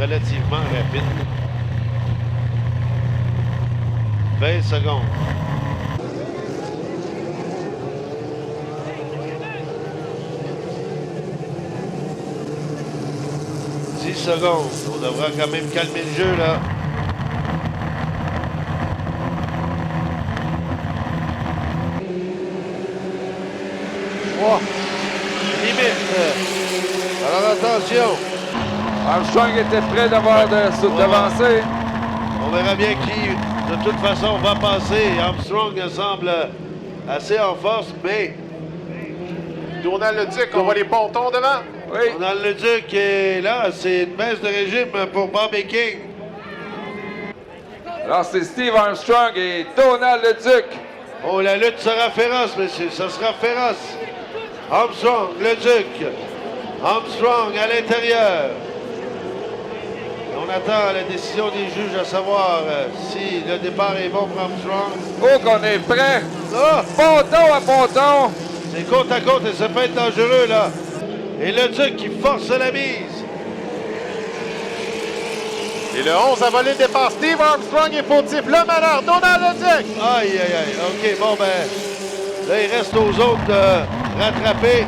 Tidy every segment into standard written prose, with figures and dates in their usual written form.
relativement rapide. 20 secondes. Secondes. On devra quand même calmer le jeu, là. Oh. Limite. Alors, attention. Armstrong était prêt d'avancer. On verra bien qui, de toute façon, va passer. Armstrong semble assez en force, mais... Donald Leduc, on voit les pontons devant. Oui. Donald Leduc est là. C'est une baisse de régime pour Bobby King. Alors, c'est Steve Armstrong et Donald Leduc. Oh, la lutte sera féroce, messieurs. Ça sera féroce. Armstrong, Leduc. Armstrong à l'intérieur. On attend la décision des juges à savoir si le départ est bon pour Armstrong. Oh, qu'on est prêt. Ah! Ponton à ponton. C'est côte à côte et ça peut être dangereux, là. Et Leduc qui force la mise. Et le 11 a volé le départ. Steve Armstrong est fautif. Le meneur, Donald Leduc. Aïe, aïe, aïe. OK, bon, ben, là, il reste aux autres de rattraper.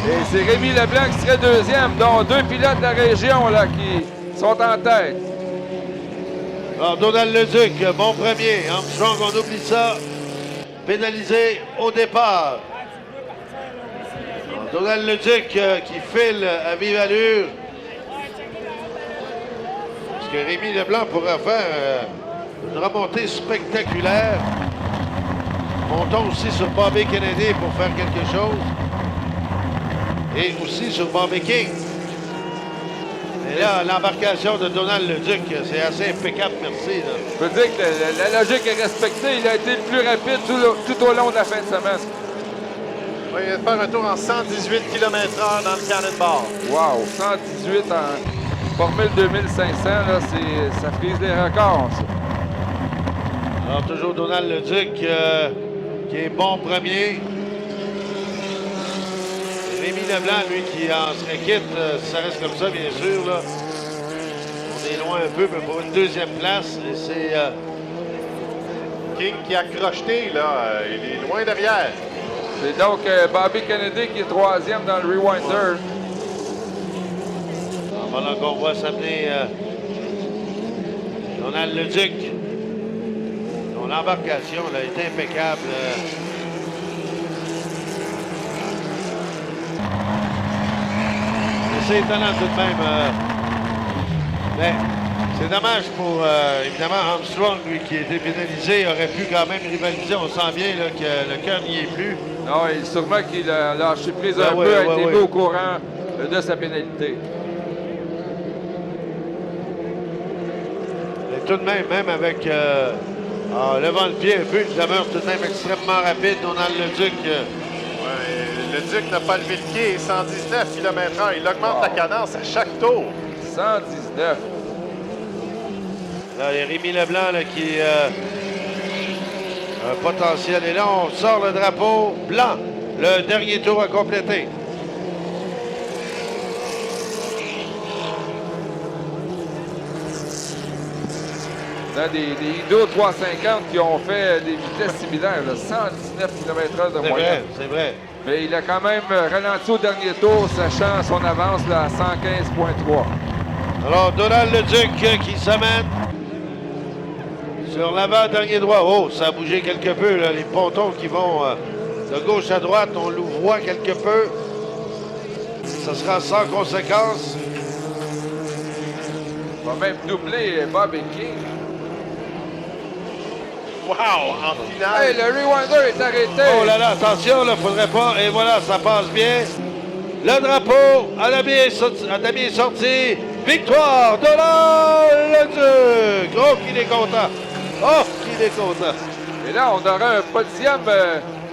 Et c'est Rémi Leblanc qui serait deuxième, dont deux pilotes de la région là, qui sont en tête. Alors, Donald Leduc, bon premier. Armstrong, on oublie ça. Pénalisé au départ. Alors, Donald Leduc qui file à vive allure. Parce que Rémi Leblanc pourrait faire une remontée spectaculaire. Montons aussi sur Bobby Kennedy pour faire quelque chose. Et aussi sur Bobby King. Et là, l'embarcation de Donald Leduc, c'est assez impeccable, merci. Là. Je peux dire que la logique est respectée. Il a été le plus rapide tout au long de la fin de semaine. Oui, il vient de faire un tour en 118 km/h dans le Cannonball. Wow, 118 en formule 2500, là, ça frise des records, ça. Alors, toujours Donald Leduc qui est bon premier. Rémi Leblanc, lui, qui en serait quitte, si ça reste comme ça, bien sûr. Là. On est loin un peu, mais pour une deuxième place, et c'est... King qui a crocheté, là. Il est loin derrière. C'est donc Bobby Kennedy qui est troisième dans le Rewinder. Voilà qu'on voit s'amener Donald Leduc. Son embarcation là, est impeccable. C'est étonnant tout de même. Mais c'est dommage pour, évidemment, Armstrong, lui, qui a été pénalisé, aurait pu quand même rivaliser. On sent bien là, que le cœur n'y est plus. Non, et sûrement qu'il a lâché prise un peu, a été mis au courant de sa pénalité. Mais tout de même avec en levant le pied un peu, il demeure tout de même extrêmement rapide, Donald Leduc. Ouais, Leduc n'a pas levé le pied, 119 km/h. Il augmente la cadence à chaque tour. 119. Là, il y a Rémi Leblanc là, qui un potentiel. Et là, on sort le drapeau blanc. Le dernier tour à compléter. Dans des Ido 350 qui ont fait des vitesses similaires, là, 119 km/h de moyenne. C'est vrai. Mais il a quand même ralenti au dernier tour, sachant son avance là, à 115,3. Alors, Donald Leduc qui s'amène sur l'avant-dernier droit. Oh, ça a bougé quelque peu, là. Les pontons qui vont de gauche à droite, on l'ouvre quelque peu. Ça sera sans conséquence. Il va même doubler Bobby King. Wow! En finale. Hey, le Rewinder est arrêté. Oh là là, attention, là, faudrait pas. Et voilà, ça passe bien. Le drapeau à la bien sorti. Victoire de Leduc. Oh, qu'il est content. Oh, qu'il est content. Et là, on aura un podium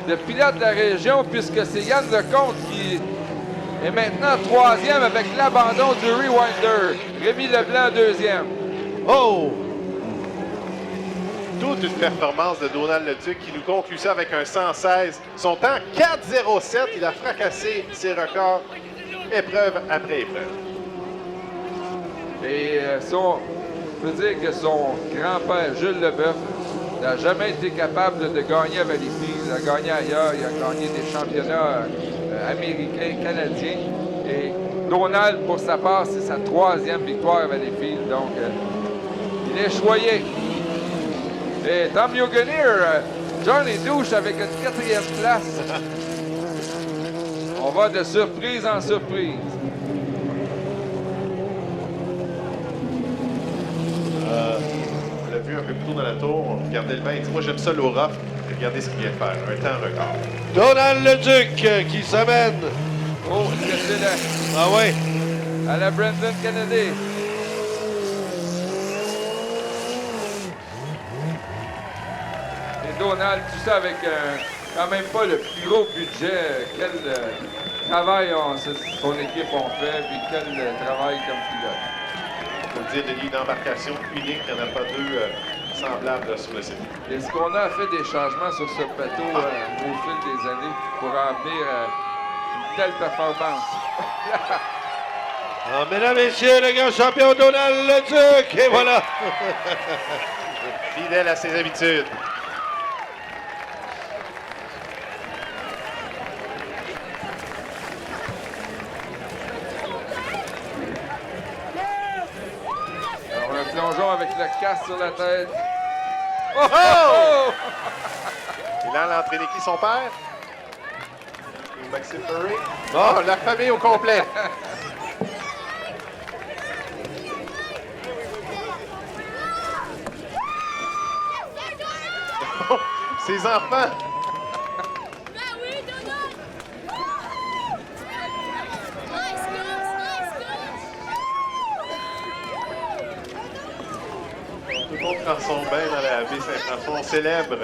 de pilote de la région, puisque c'est Yann Lecomte qui est maintenant troisième avec l'abandon du Rewinder. Rémi Leblanc, deuxième. Oh! Toute une performance de Donald Leduc qui nous conclut ça avec un 116. Son temps, 4,07. Il a fracassé ses records épreuve après épreuve. Et je peux dire que son grand-père, Jules Leboeuf, n'a jamais été capable de gagner à Valleyfield. Il a gagné ailleurs, il a gagné des championnats américains, canadiens. Et Donald, pour sa part, c'est sa 3e victoire à Valleyfield. Donc, il est choyé. Et Tom Youngenier, Johnny Douche avec une 4e place. On va de surprise en surprise. On l'a vu un peu plus tôt dans la tour, on regardait le bain, il dit moi j'aime ça l'aura, regardez ce qu'il vient de faire, un temps record. Donald Leduc qui s'amène. Oh, est-ce que c'est Ah ouais. à la Brendan Kennedy? Et Donald, tout ça avec quand même pas le plus gros budget. Quel travail son équipe ont fait, puis quel travail comme pilote. Il faut dire, des lignes d'embarcation uniques, il n'y en a pas deux semblables sur le site. Est-ce qu'on a fait des changements sur ce bateau au fil des années pour en venir une telle performance? Ah, mesdames et messieurs, le grand champion Donald Leduc. Et voilà. Fidèle à ses habitudes. Alors, un plongeon avec le casque sur la tête. Oh! Oh! Il a entraîné qui, son père? Maxime Murray. Oh, la famille au complet. Oh, ses enfants. Tout le monde prend son bain dans la baie Saint-François. On célèbre.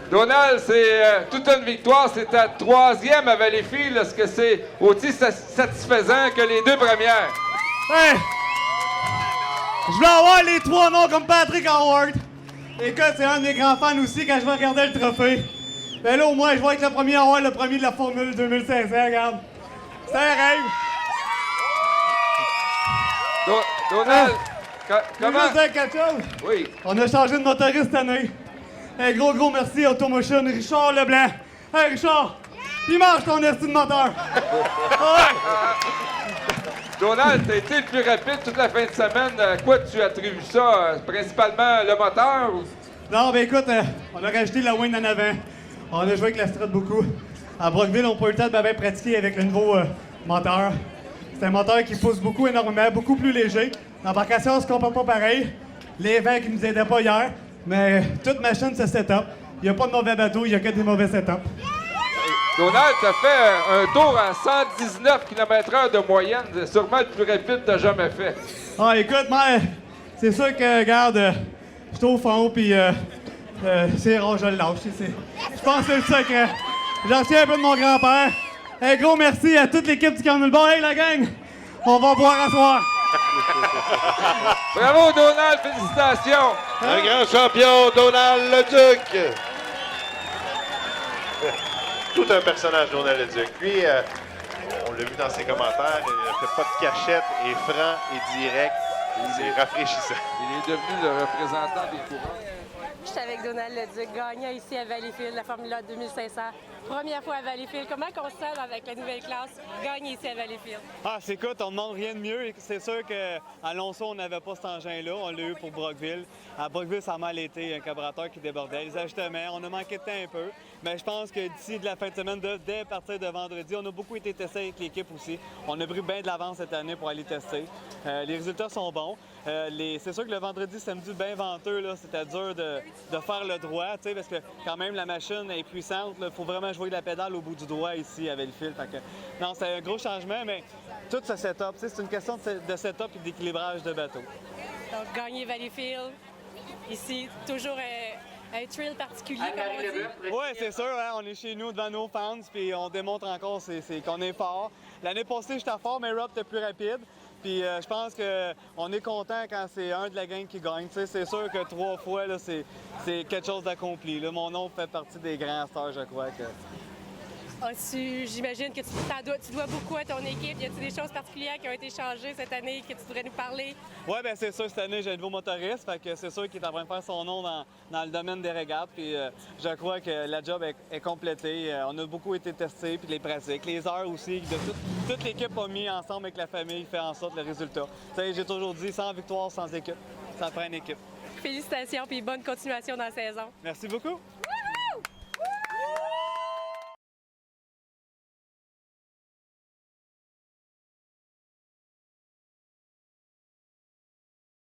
Donald, c'est toute une victoire. C'est ta 3e à Valleyfield. Est-ce que c'est aussi satisfaisant que les 2 premières? Hey! Je voulais avoir les 3 noms comme Patrick Howard. Écoute, c'est un de mes grands fans aussi quand je vais regarder le trophée. Ben là, au moins, je vais être le premier à avoir le premier de la Formule 2500, regarde. C'est un rêve. Donald, Je comment? veux juste dire quelque chose. Oui. On a changé de motoriste cette année. Un gros merci à Automotion, Richard Leblanc. Hey, Richard, il marche ton esti de moteur. Donald, t'as été le plus rapide toute la fin de semaine. À quoi tu attribues ça? Principalement le moteur? Non, ben écoute, on a rajouté la Wayne en avant. On a joué avec la Strat beaucoup. À Brockville, on n'a pas eu le temps de bien pratiquer avec le nouveau moteur. C'est un moteur qui pousse beaucoup, énormément, beaucoup plus léger. L'embarcation ne se comporte pas pareil. Les vents qui nous aidaient pas hier. Mais toute machine se setup. Il n'y a pas de mauvais bateau, il n'y a que des mauvais setups. Donald, t'as fait un tour à 119 km/h de moyenne. C'est sûrement le plus rapide que t'as jamais fait. Ah, écoute, moi, c'est sûr que, regarde, je suis au fond, puis c'est rare, je le lâche. Je pense que c'est le secret. J'en tiens un peu de mon grand-père. Un gros merci à toute l'équipe du Carnel Bar. Hey, la gang, on va boire à soir. Bravo, Donald, félicitations. Un grand champion Donald Leduc. Tout un personnage, Donald Leduc. Lui, on l'a vu dans ses commentaires, il ne fait pas de cachette, est franc et direct. C'est rafraîchissant. Il est devenu le représentant des coureurs. Je suis avec Donald Leduc, gagnant ici à Valleyfield, la Formule 1 2500. Première fois à Valleyfield. Comment on se sent avec la nouvelle classe, gagner ici à Valleyfield? Ah, c'est écoute, on ne demande rien de mieux. C'est sûr qu'à Alonso, on n'avait pas cet engin-là. On l'a eu pour Brockville. À Brockville, ça a mal été, un carburateur qui débordait. Les ajustements, on a manqué de temps un peu. Mais je pense que d'ici de la fin de semaine, dès partir de vendredi, on a beaucoup été testé avec l'équipe aussi. On a pris bien de l'avance cette année pour aller tester. Les résultats sont bons. C'est sûr que le vendredi, samedi, bien venteux, c'était dur de faire le droit, parce que quand même, la machine est puissante. Il faut vraiment jouer de la pédale au bout du doigt ici à Valleyfield. Non, c'est un gros changement, mais tout ce setup, c'est une question de setup et d'équilibrage de bateau. Donc, gagner Valleyfield, ici, toujours un thrill particulier, comme on dit. Oui, c'est sûr, hein, on est chez nous devant nos fans, puis on démontre encore qu'on est fort. L'année passée, j'étais fort, mais Rob était plus rapide. Puis je pense qu'on est content quand c'est un de la gang qui gagne. C'est sûr que 3 fois, c'est quelque chose d'accompli. Mon nom fait partie des grands stars, je crois. J'imagine que tu dois beaucoup à ton équipe. Y a-t-il des choses particulières qui ont été changées cette année que tu voudrais nous parler? Oui, bien c'est sûr, cette année, j'ai un nouveau motoriste, fait que c'est sûr qu'il est en train de faire son nom dans le domaine des régates, puis je crois que la job est complétée. On a beaucoup été testés, puis les pratiques, les heures aussi, toute l'équipe a mis ensemble avec la famille, fait en sorte le résultat. Tu sais, j'ai toujours dit, sans victoire, sans équipe, ça prend une équipe. Félicitations et bonne continuation dans la saison. Merci beaucoup.